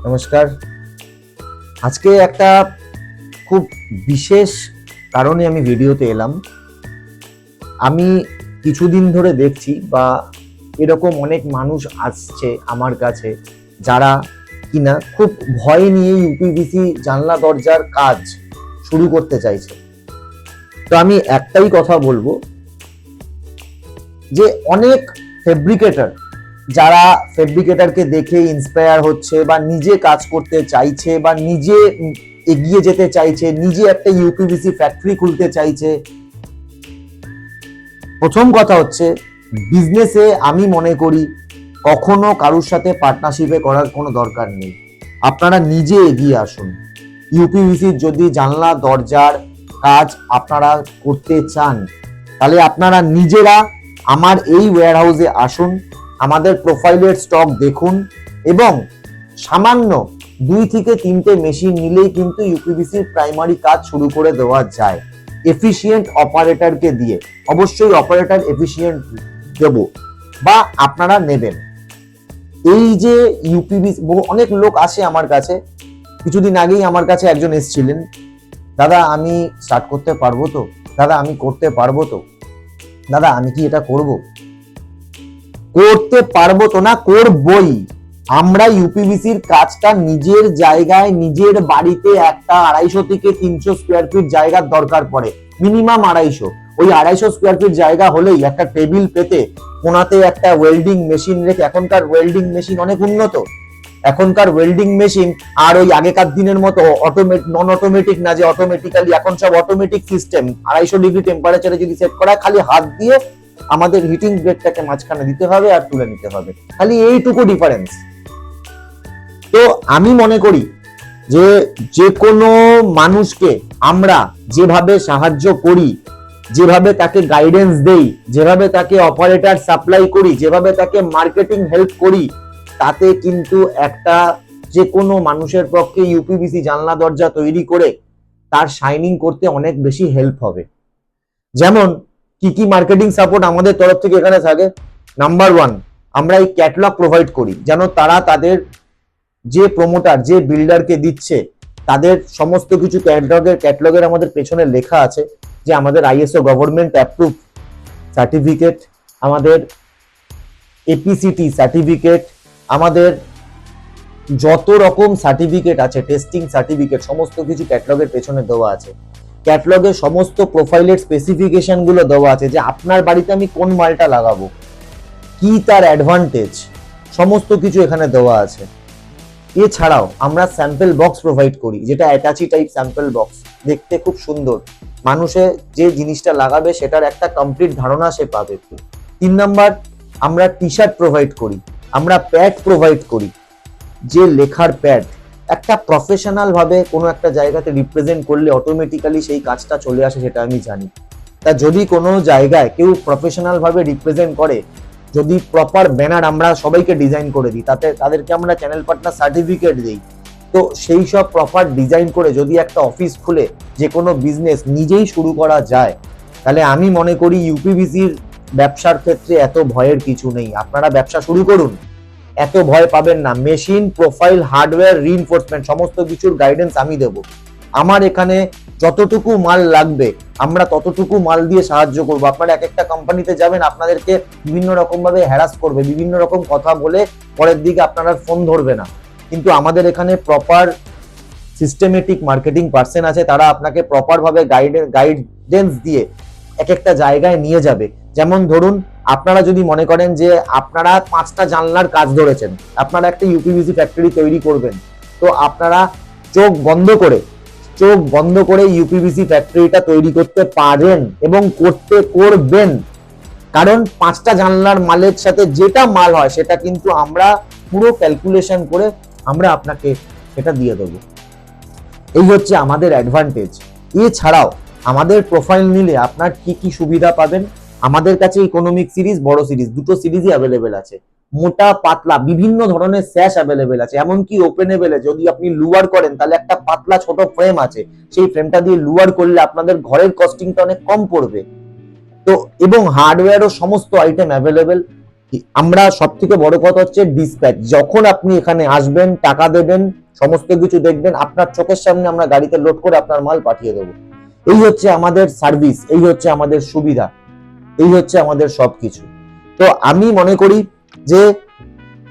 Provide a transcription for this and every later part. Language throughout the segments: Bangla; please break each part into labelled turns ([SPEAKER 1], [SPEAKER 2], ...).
[SPEAKER 1] নমস্কার। আজকে একটা খুব বিশেষ কারণে আমি ভিডিওতে এলাম। আমি কিছুদিন ধরে দেখছি বা এরকম অনেক মানুষ আসছে আমার কাছে যারা কিনা খুব ভয় নিয়ে ইউপিভিসি জানলা দরজার কাজ শুরু করতে চাইছে। তো আমি একটাই কথা বলবো যে অনেক ফেব্রিকেটর যারা ফেব্রিকেটরকে দেখে ইন্সপায়ার হচ্ছে বা নিজে কাজ করতে চাইছে বা নিজে এগিয়ে যেতে চাইছে, নিজে একটা ইউপিভিসি ফ্যাক্টরি খুলতে চাইছে। প্রথম কথা হচ্ছে, বিজনেসে আমি মনে করি কখনো কারোর সাথে পার্টনারশিপে করার কোনো দরকার নেই। আপনারা নিজে এগিয়ে আসুন। ইউপিভিসির যদি জানলা দরজার কাজ আপনারা করতে চান তাহলে আপনারা নিজেরা আমার এই ওয়্যার হাউসে আসুন, আমাদের প্রোফাইলের স্টক দেখুন এবং সামান্য 2 থেকে 3টে মেশিন নিলেই কিন্তু ইউপিভিসির প্রাইমারি কাজ শুরু করে দেওয়া যায় এফিশিয়েন্ট অপারেটরকে দিয়ে। অবশ্যই অপারেটর এফিশিয়েন্ট দেব বা আপনারা নেবেন। এই যে ইউপিভিসি, অনেক লোক আসে আমার কাছে। কিছুদিন আগেই আমার কাছে একজন এসেছিলেন, দাদা আমি স্টার্ট করতে পারবো তো, দাদা আমি করতে পারবো তো, দাদা আমি কি এটা করব? করতে পারবো তো না, করবই। আমরা ইউপিভিসির কাজটা নিজের জায়গায় নিজের বাড়িতে একটা 250 থেকে 300 স্কোয়ার ফিট জায়গার দরকার পড়ে, মিনিমাম 250। ওই 250 স্কোয়ার ফিট জায়গা হলেই একটা টেবিল পেতে কোনাতে একটা ওয়েল্ডিং মেশিন রেখে, এখনকার ওয়েল্ডিং মেশিন অনেক উন্নত, এখনকার ওয়েল্ডিং মেশিন আর ওই আগেকার দিনের মতো নন অটোমেটিক না যে অটোমেটিক্যালি, এখন সব অটোমেটিক সিস্টেম। 250 ডিগ্রি টেম্পারেচারে যদি সেট করা, খালি হাত দিয়ে আমাদের হিটিং ব্লেডটাকে মাঝখানে দিতে হবে আর তুলে নিতে হবে, খালি এইটুকু ডিফারেন্স। তো আমি মনে করি যে কোনো মানুষকে আমরা যেভাবে সাহায্য করি, যেভাবে তাকে গাইডেন্স দেই, যেভাবে তাকে অপারেটর সাপ্লাই করি, যেভাবে তাকে মার্কেটিং হেল্প করি, তাতে কিন্তু একটা যে কোনো মানুষের পক্ষে ইউপিভিসি জানলা দরজা তৈরি করে তার শাইনিং করতে অনেক বেশি হেল্প হবে। যেমন কি কি মার্কেটিং সাপোর্ট আমাদের তরফ থেকে এখানে থাকে। নাম্বার 1, আমরা এই ক্যাটালগ প্রোভাইড করি, যেন তারা তাদের যে প্রমোটার, যে বিল্ডারকে দিচ্ছে, তাদের সমস্ত কিছু ক্যাটালগের আমাদের পেছনে লেখা আছে যে আমাদের আইএসও গভর্নমেন্ট অ্যাপ্রুভ সার্টিফিকেট, আমাদের এপিসিটি সার্টিফিকেট, আমাদের যত রকম সার্টিফিকেট আছে, টেস্টিং সার্টিফিকেট, সমস্ত কিছু ক্যাটালগের পেছনে দেওয়া আছে। ক্যাটালগের সমস্ত প্রোফাইলের স্পেসিফিকেশন গুলো দেওয়া আছে যে আপনার বাড়িতে আমি কোন মালটা লাগাবো, কি তার অ্যাডভান্টেজ, সমস্ত কিছু এখানে দেওয়া আছে। এছাড়াও আমরা স্যাম্পল বক্স প্রোভাইড করি, যেটা অ্যাটাচি টাইপ স্যাম্পল বক্স, দেখতে খুব সুন্দর, মানুষে যে জিনিসটা লাগাবে সেটার একটা কমপ্লিট ধারণা সে পাবে। 3 নাম্বার, আমরা টি শার্ট প্রোভাইড করি, আমরা প্যাড প্রোভাইড করি, যে লেখার প্যাড একটা প্রফেশনাল ভাবে কোনো একটা জায়গাতে রিপ্রেজেন্ট করলে অটোমেটিক্যালি সেই কাজটা চলে আসে, সেটা আমি জানি। তা যদি কোনো জায়গায় কেউ প্রফেশনাল ভাবে রিপ্রেজেন্ট করে, যদি প্রপার ব্যানার আমরা সবাইকে ডিজাইন করে দিই, তাতে তাদেরকে আমরা চ্যানেল পার্টনার সার্টিফিকেট দিই, তো সেই সব প্রপার ডিজাইন করে যদি একটা অফিস খুলে যে কোনো বিজনেস নিজেই শুরু করা যায়, তাহলে আমি মনে করি ইউপিভিসির ব্যবসার ক্ষেত্রে এত ভয়ের কিছু নেই। আপনারা ব্যবসা শুরু করুন, এত ভয় পাবেন না। মেশিন, প্রোফাইল, হার্ডওয়্যার, রিইনফোর্সমেন্ট সমস্ত কিছুর গাইডেন্স আমি দেব। আমার এখানে যতটুকু মাল লাগবে আমরা ততটুকু মাল দিয়ে সাহায্য করব। আপনারা এক একটা কোম্পানিতে যাবেন, আপনাদেরকে বিভিন্ন রকম ভাবে হ্যারাস করবে, বিভিন্ন রকম কথা বলে পরের দিকে আপনারা ফোন ধরবে না। কিন্তু আমাদের এখানে প্রপার সিস্টেমেটিক মার্কেটিং পার্সন আছে, তারা আপনাকে প্রপার ভাবে গাইডেন্স দিয়ে এক একটা জায়গায় নিয়ে যাবে। যেমন ধরুন, আপনারা যদি মনে করেন যে আপনারা 5টা জানলার কাজ ধরেছেন, আপনারা একটা ইউপিভিসি ফ্যাক্টরি তৈরি করবেন, তো আপনারা চোখ বন্ধ করে ইউপিভিসি ফ্যাক্টরিটা তৈরি করতে পারেন এবং করবেন। কারণ 5টা জানলার মালের সাথে যেটা মাল হয় সেটা কিন্তু আমরা পুরো ক্যালকুলেশন করে আমরা আপনাকে সেটা দিয়ে দেবো। এই হচ্ছে আমাদের অ্যাডভান্টেজ। এছাড়াও আমাদের প্রোফাইল নিলে আপনার কি কি সুবিধা পাবেন, আমাদের কাছে ইকোনমিক সিরিজ, বড় সিরিজ, দুটো সিরিজই অ্যাভেলেবেল আছে। মোটা পাতলা বিভিন্ন ধরনের স্যাশ অ্যাভেলেবেল আছে, এমনকি ওপেনেবেল। যদি আপনি লুয়ার করেন তাহলে একটা পাতলা ছোট ফ্রেম আছে, সেই ফ্রেমটা দিয়ে লুয়ার করলে আপনাদের ঘরের কস্টিংটা অনেক কম পড়বে। তো এবং হার্ডওয়্যারও সমস্ত আইটেম অ্যাভেলেবেল। আমরা সব থেকে বড় কথা হচ্ছে ডিসপ্যাচ। যখন আপনি এখানে আসবেন, টাকা দেবেন, সমস্ত কিছু দেখবেন, আপনার চোখের সামনে আমরা গাড়িতে লোড করে আপনার মাল পাঠিয়ে দেবো। এই হচ্ছে আমাদের সার্ভিস, এই হচ্ছে আমাদের সুবিধা, এই হচ্ছে আমাদের সবকিছু। তো আমি মনে করি যে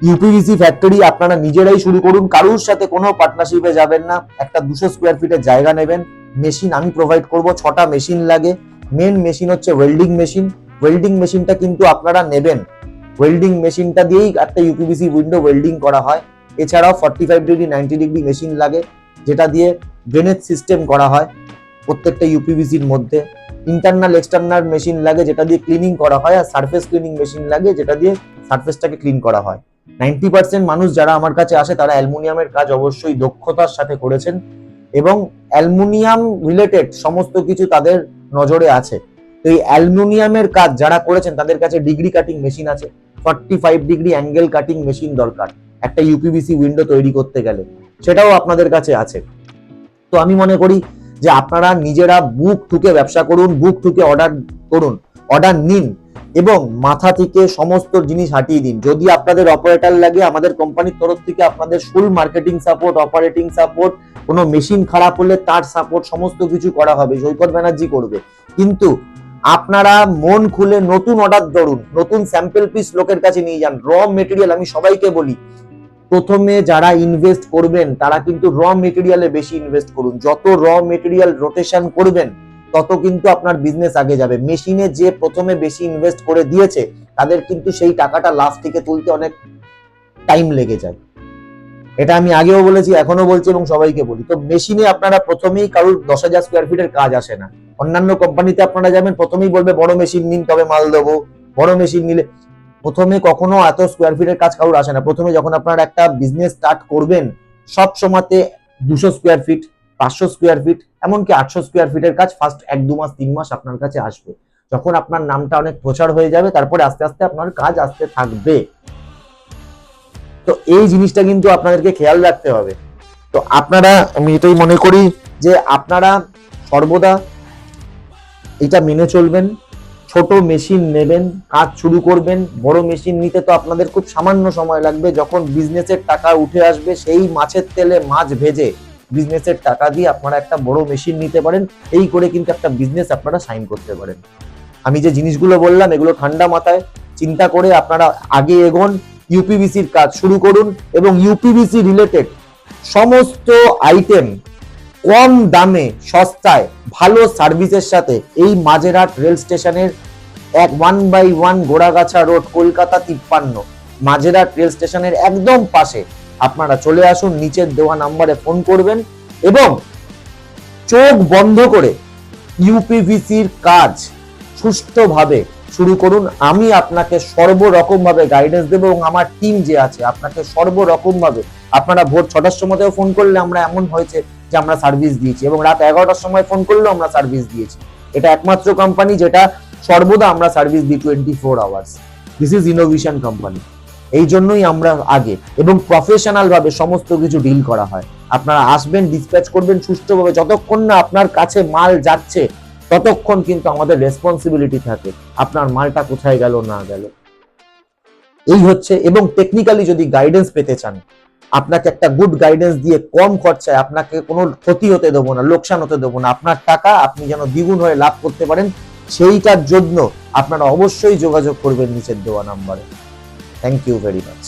[SPEAKER 1] ইউপিভিসি ফ্যাক্টরি আপনারা নিজেরাই শুরু করুন, কারোর সাথে কোনো পার্টনারশিপে যাবেন না। একটা 200 স্কোয়ার ফিটের জায়গা নেবেন, মেশিন আমি প্রোভাইড করব, 6টা মেশিন লাগে। মেন মেশিন হচ্ছে ওয়েল্ডিং মেশিন। ওয়েল্ডিং মেশিনটা কিন্তু আপনারা নেবেন, ওয়েল্ডিং মেশিনটা দিয়েই একটা ইউপিভিসি উইন্ডো ওয়েল্ডিং করা হয়। এছাড়াও 45 ডিগ্রি 90 ডিগ্রি মেশিন লাগে, যেটা দিয়ে ড্রেনেজ সিস্টেম করা হয় প্রত্যেকটা ইউপিভিসির মধ্যে। ইন্টারনাল এক্সটার্নাল মেশিন লাগে, যেটা দিয়ে ক্লিনিং করা হয়। আর সারফেস ক্লিনিং মেশিন লাগে, যেটা দিয়ে সারফেসটাকে ক্লিন করা হয়। 90% মানুষ যারা আমার কাছে আসে তারা অ্যালুমিনিয়ামের কাজ অবশ্যই দক্ষতার সাথে করেছেন, এবং অ্যালুমিনিয়াম রিলেটেড সমস্ত কিছু তাদের নজরে আছে। তো এই অ্যালুমিনিয়ামের কাজ যারা করেছেন তাদের কাছে ডিগ্রি কাটিং মেশিন আছে। 45 ডিগ্রি অ্যাঙ্গেল কাটিং মেশিন দরকার একটা ইউপিভিসি উইন্ডো তৈরি করতে গেলে, সেটাও আপনাদের কাছে আছে। তো আমি মনে করি যে আপনারা নিজেরা বুক ঠুকে ব্যবসা করুন, বুক ঠুকে অর্ডার করুন, অর্ডার নিন, এবং মাথা থেকে সমস্ত জিনিস হাঁটিয়ে দিন। যদি আপনাদের অপারেটর লাগে, আমাদের কোম্পানির তরফ থেকে আপনাদের ফুল মার্কেটিং সাপোর্ট, অপারেটিং সাপোর্ট, কোনো মেশিন খারাপ হলে তার সাপোর্ট, সমস্ত কিছু করা হবে, সৈকত ব্যানার্জি করবে। কিন্তু আপনারা মন খুলে নতুন অর্ডার ধরুন, নতুন স্যাম্পল পিস লোকের কাছে নিয়ে যান। র মেটেরিয়াল আমি সবাইকে বলি, প্রথমে যারা ইনভেস্ট করবেন তারা কিন্তু র মেটেরিয়ালে বেশি ইনভেস্ট করুন। যত র মেটেরিয়াল রোটেশন করবেন তত কিন্তু আপনার বিজনেস আগে যাবে। মেশিনে যে প্রথমে বেশি ইনভেস্ট করে দিয়েছে তাদের কিন্তু সেই টাকাটা লাস্ট থেকে তুলতে অনেক টাইম লেগে যায়। এটা আমি আগেও বলেছি, এখনো বলছি, এবং সবাইকে বলি। তো মেশিনে আপনারা প্রথমেই, কারোর 10,000 স্কোয়ার ফিটের কাজ আসে না। অন্যান্য কোম্পানিতে আপনারা যাবেন, প্রথমেই বলবে বড় মেশিন নিন তবে মাল দেবো, বড় মেশিন নিলে। প্রথমে কখনো এত স্কোয়ার ফিটের কাজ কারোর আসে না। প্রথমে যখন আপনারা একটা বিজনেস স্টার্ট করবেন, সব সময়তে 200 স্কোয়ার ফিট, 500 স্কোয়ার ফিট, এমনকি 800 স্কোয়ার ফিটের কাজ ফার্স্ট 1-2 মাস 3 মাস আপনার কাছে আসবে। যখন আপনার নামটা অনেক প্রচার হয়ে যাবে, তারপরে আস্তে আস্তে আপনার কাজ আসতে থাকবে। তো এই জিনিসটা কিন্তু আপনাদেরকে খেয়াল রাখতে হবে। তো আপনারা, আমি এটাই মনে করি যে আপনারা সর্বদা এটা মেনে চলবেন। ছোট মেশিন নেবেন, কাজ শুরু করবেন। বড় মেশিন নিতে তো আপনাদের খুব সামান্য সময় লাগবে। যখন বিজনেসের টাকা উঠে আসবে, সেই মাছের তেলে মাছ ভেজে বিজনেসের টাকা দিয়ে আপনারা একটা বড় মেশিন নিতে পারেন। এই করে কিন্তু একটা বিজনেস আপনারা সাইন করতে পারেন। আমি যে জিনিসগুলো বললাম এগুলো ঠান্ডা মাথায় চিন্তা করে আপনারা আগে এগোন, ইউপিভিসির কাজ শুরু করুন, এবং ইউপিভিসি রিলেটেড সমস্ত আইটেম কম দামে, সস্তায়, ভালো সার্ভিসের সাথে এই মাঝেরহাট রেল স্টেশনের 1/1 গোড়াগাছা রোড, কলকাতা 53, মাঝেরহাট রেল স্টেশনের একদম পাশে আপনারা চলে আসুন। নিচের দেওয়া নাম্বারে ফোন করবেন এবং চোখ বন্ধ করে ইউপিভিসির কাজ সুষ্ঠুভাবে শুরু করুন। আমি আপনাকে সর্বরকম ভাবে গাইডেন্স দেবো, এবং আমার টিম যে আছে আপনাকে সর্বরকম ভাবে, আপনারা ভোর 6টার সময়তেও ফোন করলে আমরা এমন হয়েছে যে আমরা সার্ভিস দিয়েছি, এবং রাত 11টার সময় ফোন করলেও আমরা সার্ভিস দিয়েছি। এটা একমাত্র কোম্পানি যেটা সর্বদা আমরা সার্ভিস দিই 24 hours. This is innovation company. এই জন্যই আমরা আগে, এবং প্রফেশনাল ভাবে সমস্ত কিছু ডিল করা হয়। আপনারা আসবেন, ডিসপ্যাচ করবেন সুষ্ঠুভাবে। যতক্ষণ না আপনার কাছে মাল যাচ্ছে ততক্ষণ কিন্তু আমাদের রেসপন্সিবিলিটি থাকে আপনার মালটা কোথায় গেল না গেল। এই হচ্ছে, এবং টেকনিক্যালি যদি গাইডেন্স পেতে চান, আপনাকে একটা গুড গাইডেন্স দিয়ে কম খরচায়, আপনাকে কোনো ক্ষতি হতে দেবো না, লোকসান হতে দেবো না, আপনার টাকা আপনি যেন দ্বিগুণ হয়ে লাভ করতে পারেন, সেইটার জন্য আপনারা অবশ্যই যোগাযোগ করবেন নিচের দেওয়া নাম্বারে। Thank you very much.